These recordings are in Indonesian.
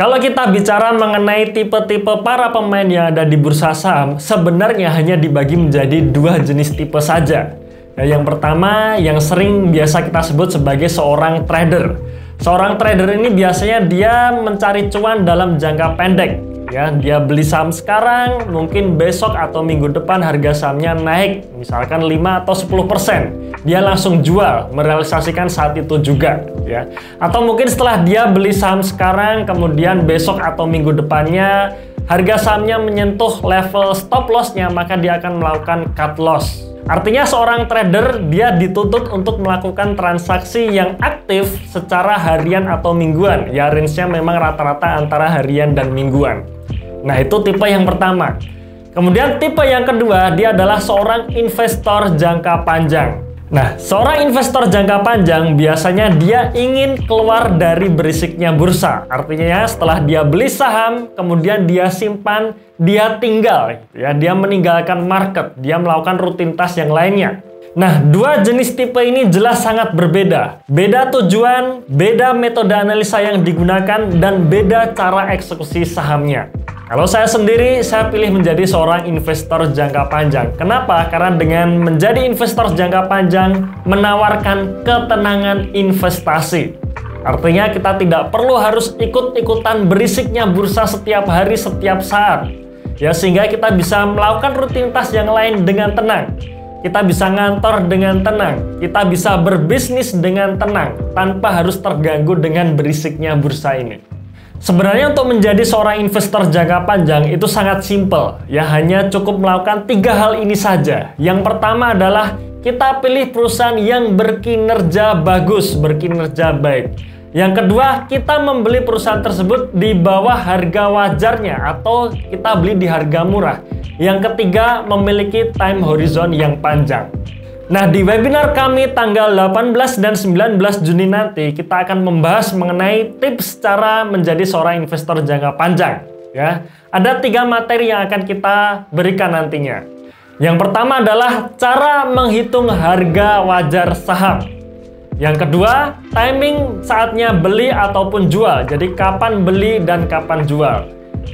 Kalau kita bicara mengenai tipe-tipe para pemain yang ada di bursa saham, sebenarnya hanya dibagi menjadi dua jenis tipe saja. Nah, yang pertama, yang sering biasa kita sebut sebagai seorang trader. Seorang trader ini biasanya dia mencari cuan dalam jangka pendek. Ya, dia beli saham sekarang, mungkin besok atau minggu depan harga sahamnya naik, misalkan 5 atau 10%. Dia langsung jual, merealisasikan saat itu juga, ya. Atau mungkin setelah dia beli saham sekarang, kemudian besok atau minggu depannya harga sahamnya menyentuh level stop loss-nya, maka dia akan melakukan cut loss. Artinya seorang trader dia dituntut untuk melakukan transaksi yang aktif secara harian atau mingguan. Ya, range-nya memang rata-rata antara harian dan mingguan. Nah, itu tipe yang pertama. Kemudian tipe yang kedua, dia adalah seorang investor jangka panjang. Nah, seorang investor jangka panjang biasanya dia ingin keluar dari berisiknya bursa. Artinya setelah dia beli saham, kemudian dia simpan, dia tinggal, ya, dia meninggalkan market, dia melakukan rutinitas yang lainnya. Nah, dua jenis tipe ini jelas sangat berbeda. Beda tujuan, beda metode analisa yang digunakan, dan beda cara eksekusi sahamnya. Kalau saya sendiri, saya pilih menjadi seorang investor jangka panjang. Kenapa? Karena dengan menjadi investor jangka panjang menawarkan ketenangan investasi. Artinya kita tidak perlu harus ikut-ikutan berisiknya bursa setiap hari, setiap saat. Ya, sehingga kita bisa melakukan rutinitas yang lain dengan tenang. Kita bisa ngantor dengan tenang. Kita bisa berbisnis dengan tenang tanpa harus terganggu dengan berisiknya bursa ini. Sebenarnya untuk menjadi seorang investor jangka panjang itu sangat simpel, ya, hanya cukup melakukan 3 hal ini saja. Yang pertama adalah kita pilih perusahaan yang berkinerja bagus, berkinerja baik. Yang kedua, kita membeli perusahaan tersebut di bawah harga wajarnya atau kita beli di harga murah. Yang ketiga, memiliki time horizon yang panjang. Nah, di webinar kami tanggal 18 dan 19 Juni nanti, kita akan membahas mengenai tips cara menjadi seorang investor jangka panjang. Ya, ada 3 materi yang akan kita berikan nantinya. Yang pertama adalah cara menghitung harga wajar saham. Yang kedua, timing saatnya beli ataupun jual. Jadi kapan beli dan kapan jual.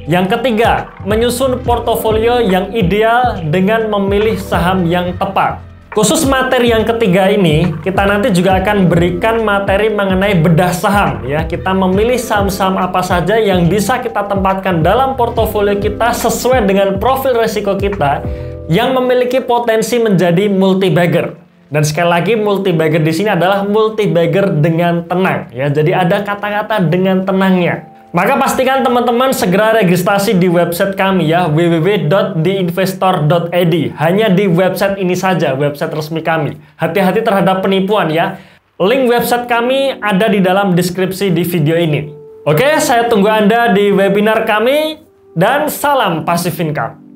Yang ketiga, menyusun portofolio yang ideal dengan memilih saham yang tepat. Khusus materi yang ketiga ini, kita nanti juga akan berikan materi mengenai bedah saham, ya. Kita memilih saham-saham apa saja yang bisa kita tempatkan dalam portofolio kita sesuai dengan profil resiko kita yang memiliki potensi menjadi multi-bagger. Dan sekali lagi, multi-bagger di sini adalah multi-bagger dengan tenang, ya. Jadi ada kata-kata dengan tenangnya. Maka pastikan teman-teman segera registrasi di website kami, ya, www.theinvestor.id. Hanya di website ini saja, website resmi kami. Hati-hati terhadap penipuan, ya. Link website kami ada di dalam deskripsi di video ini. Oke, saya tunggu Anda di webinar kami dan salam Passive Income.